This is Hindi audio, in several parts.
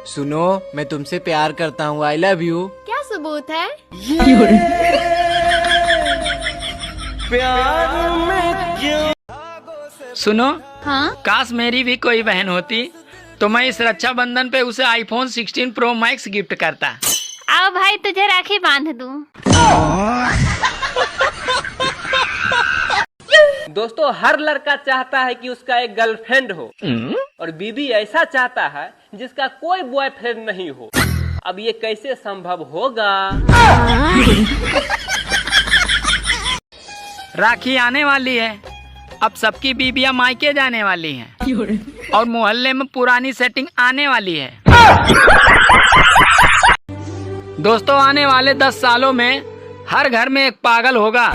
सुनो, मैं तुमसे प्यार करता हूँ। I love you. क्या सबूत है? प्यार में क्यों? सुनो, हाँ? काश मेरी भी कोई बहन होती तो मैं इस रक्षाबंधन पे उसे आईफोन 16 प्रो मैक्स गिफ्ट करता। आओ भाई, तुझे राखी बांध दूं। दोस्तों, हर लड़का चाहता है कि उसका एक गर्लफ्रेंड हो और बीबी ऐसा चाहता है जिसका कोई बॉयफ्रेंड नहीं हो। अब ये कैसे संभव होगा? राखी आने वाली है, अब सबकी बीबियां मायके जाने वाली हैं और मोहल्ले में पुरानी सेटिंग आने वाली है। दोस्तों, आने वाले 10 सालों में हर घर में एक पागल होगा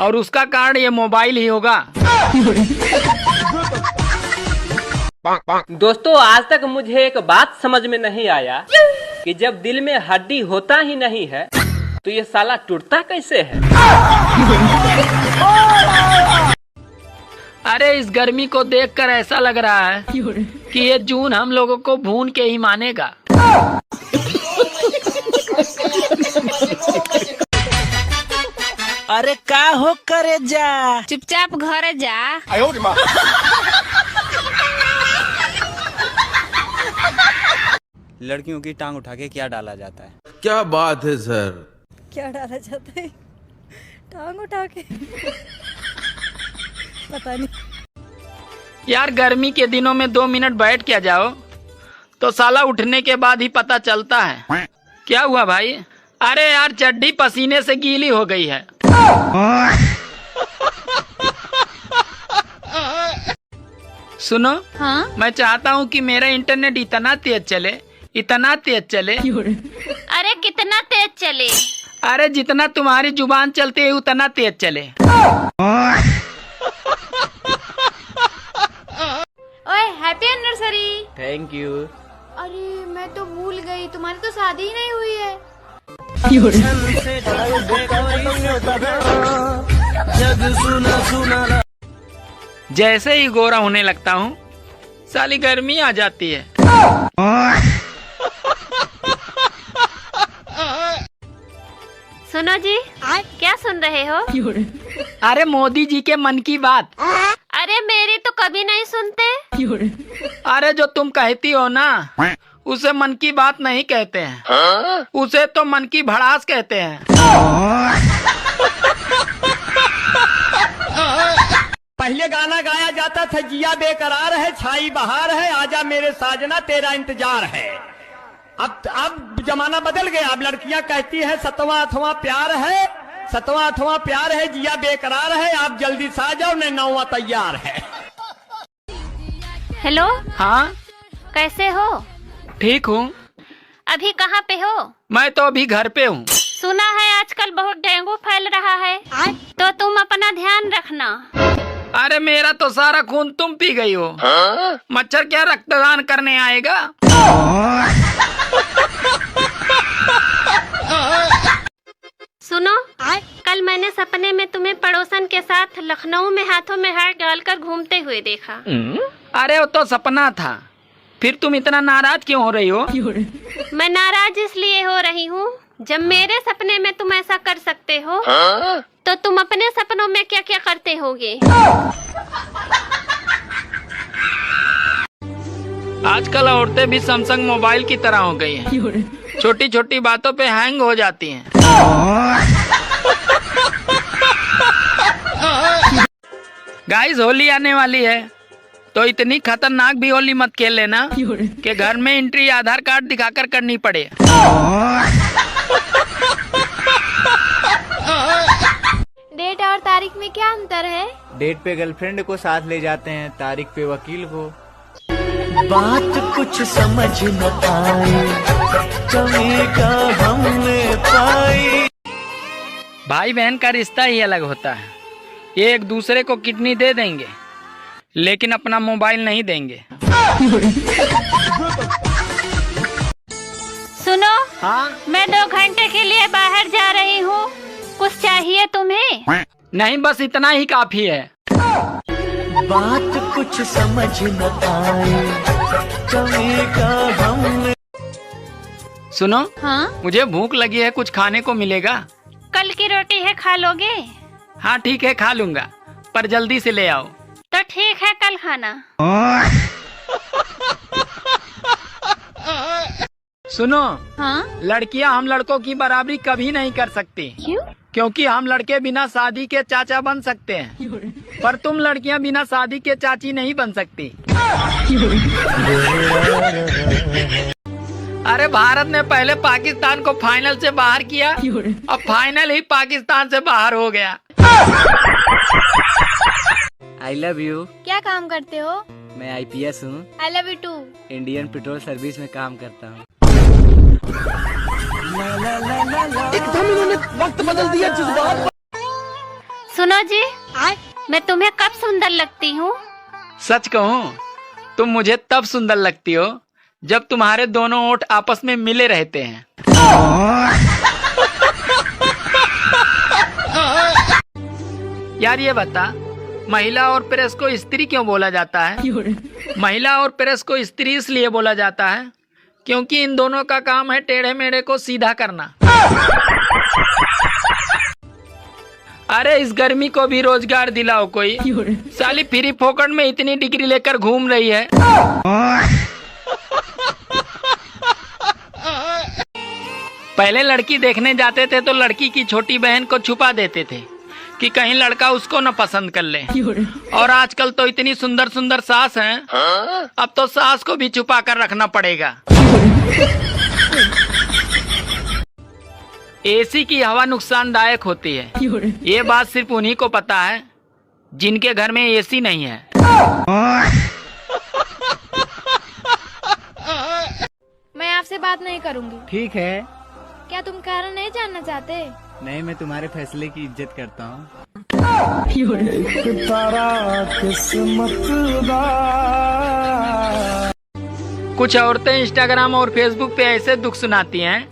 और उसका कारण ये मोबाइल ही होगा। दोस्तों, आज तक मुझे एक बात समझ में नहीं आया कि जब दिल में हड्डी होता ही नहीं है तो ये साला टूटता कैसे है? अरे, इस गर्मी को देखकर ऐसा लग रहा है कि ये जून हम लोगों को भून के ही मानेगा। अरे का हो करे जा, चुपचाप घर जा। लड़कियों की टांग उठा के क्या डाला जाता है? क्या बात है सर? क्या डाला जाता है? टांग उठा के? पता नहीं यार, गर्मी के दिनों में 2 मिनट बैठ क्या जाओ तो साला उठने के बाद ही पता चलता है। क्या हुआ भाई? अरे यार, चड्डी पसीने से गीली हो गई है। सुनो, हाँ? मैं चाहता हूँ कि मेरा इंटरनेट इतना तेज चले, इतना तेज चले। अरे कितना तेज चले? अरे जितना तुम्हारी जुबान चलती है उतना तेज चले। ओए, हैप्पी एनिवर्सरी। Thank you. अरे मैं तो भूल गई, तुम्हारी तो शादी ही नहीं हुई है। जैसे ही गोरा होने लगता हूँ साली गर्मी आ जाती है। सुनो जी, क्या सुन रहे हो? अरे मोदी जी के मन की बात। अरे मेरी तो कभी नहीं सुनते। अरे जो तुम कहती हो ना, उसे मन की बात नहीं कहते हैं, उसे तो मन की भड़ास कहते हैं। पहले गाना गाया जाता था, जिया बेकरार है, छाई बहार है, आजा मेरे साजना तेरा इंतजार है। अब जमाना बदल गया। अब लड़कियां कहती है 7वां 8वां प्यार है, 7वां 8वां प्यार है, जिया बेकरार है, आप जल्दी से आ जाओ, न 9वां तैयार है। हेलो, हाँ, कैसे हो? ठीक हूँ। अभी कहाँ पे हो? मैं तो अभी घर पे हूँ। सुना है आजकल बहुत डेंगू फैल रहा है, तो तुम अपना ध्यान रखना। अरे मेरा तो सारा खून तुम पी गई हो। मच्छर क्या रक्तदान करने आएगा? सुनो, कल मैंने सपने में तुम्हें पड़ोसन के साथ लखनऊ में हाथों में हाथ डालकर घूमते हुए देखा। अरे वो तो सपना था, फिर तुम इतना नाराज क्यों हो रही हो? मैं नाराज इसलिए हो रही हूँ, जब मेरे सपने में तुम ऐसा कर सकते हो तो तुम अपने सपनों में क्या क्या करते होगे? आजकल औरतें भी सैमसंग मोबाइल की तरह हो गई हैं। छोटी छोटी बातों पे हैंग हो जाती हैं। गाइस, होली आने वाली है तो इतनी खतरनाक भी होली मत खेल लेना कि घर में एंट्री आधार कार्ड दिखाकर करनी पड़े। डेट और तारीख में क्या अंतर है? डेट पे गर्लफ्रेंड को साथ ले जाते हैं, तारीख पे वकील को। बात कुछ समझ न आई, कमी का हमने पाई। भाई बहन का रिश्ता ही अलग होता है। ये एक दूसरे को किडनी दे देंगे लेकिन अपना मोबाइल नहीं देंगे। सुनो, हाँ? मैं 2 घंटे के लिए बाहर जा रही हूँ, कुछ चाहिए तुम्हें? नहीं, बस इतना ही काफी है। बात कुछ समझ न आई, कमी का हमने सुनो, हाँ, मुझे भूख लगी है, कुछ खाने को मिलेगा? कल की रोटी है, खा लोगे? हाँ ठीक है, खा लूंगा, पर जल्दी से ले आओ। तो ठीक है, कल खाना। सुनो, हाँ, लड़कियां हम लड़कों की बराबरी कभी नहीं कर सकती, क्यों? क्योंकि हम लड़के बिना शादी के चाचा बन सकते हैं, पर तुम लड़कियां बिना शादी के चाची नहीं बन सकती। अरे भारत ने पहले पाकिस्तान को फाइनल से बाहर किया, अब फाइनल ही पाकिस्तान से बाहर हो गया। I love you. क्या काम करते हो? मैं IPS हूँ, I love you too. Indian petrol service में काम करता हूँ। सुनो जी, मैं तुम्हें कब सुंदर लगती हूँ? सच कहूँ, तुम मुझे तब सुंदर लगती हो जब तुम्हारे दोनों ओठ आपस में मिले रहते हैं। यार ये बता, महिला और प्रेस को स्त्री क्यों बोला जाता है? महिला और प्रेस को स्त्री इसलिए बोला जाता है क्योंकि इन दोनों का काम है टेढ़े मेढ़े को सीधा करना। अरे इस गर्मी को भी रोजगार दिलाओ कोई, साली फ्री फोकट में इतनी डिग्री लेकर घूम रही है। पहले लड़की देखने जाते थे तो लड़की की छोटी बहन को छुपा देते थे कि कहीं लड़का उसको न पसंद कर ले, और आजकल तो इतनी सुंदर सुंदर सास हैं, अब तो सास को भी छुपा कर रखना पड़ेगा। एसी की हवा नुकसानदायक होती है, ये बात सिर्फ उन्हीं को पता है जिनके घर में एसी नहीं है। मैं आपसे बात नहीं करूंगी। ठीक है। क्या तुम कारण नहीं जानना चाहते? नहीं, मैं तुम्हारे फैसले की इज्जत करता हूँ। कुछ औरतें इंस्टाग्राम और फेसबुक पे ऐसे दुख सुनाती हैं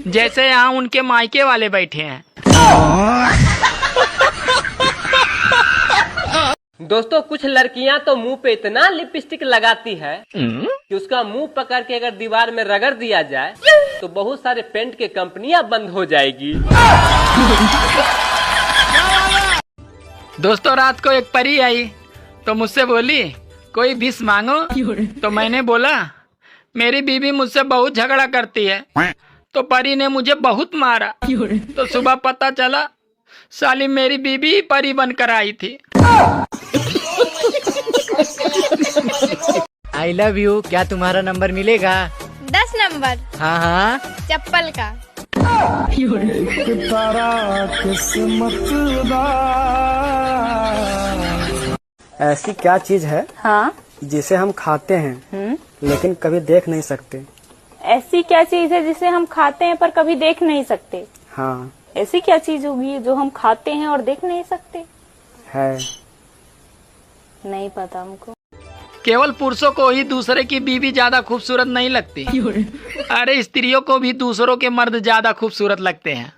जैसे यहाँ उनके मायके वाले बैठे हैं। दोस्तों, कुछ लड़कियां तो मुंह पे इतना लिपस्टिक लगाती है कि उसका मुंह पकड़ के अगर दीवार में रगड़ दिया जाए तो बहुत सारे पेंट के कंपनियां बंद हो जाएगी। दोस्तों, रात को एक परी आई तो मुझसे बोली कोई विष मांगो, तो मैंने बोला मेरी बीवी मुझसे बहुत झगड़ा करती है, तो परी ने मुझे बहुत मारा। तो सुबह पता चला साली मेरी बीवी ही परी बनकर आई थी। आई लव यू। क्या तुम्हारा नंबर मिलेगा? 10 नंबर हाँ हाँ। चप्पल का। ऐसी क्या चीज है जिसे हम खाते हैं लेकिन कभी देख नहीं सकते? ऐसी क्या चीज है जिसे हम खाते हैं पर कभी देख नहीं सकते? हाँ, ऐसी क्या चीज होगी जो हम खाते हैं और देख नहीं सकते? है। नहीं पता हमको। केवल पुरुषों को ही दूसरे की बीवी ज्यादा खूबसूरत नहीं लगती, अरे स्त्रियों को भी दूसरों के मर्द ज्यादा खूबसूरत लगते हैं।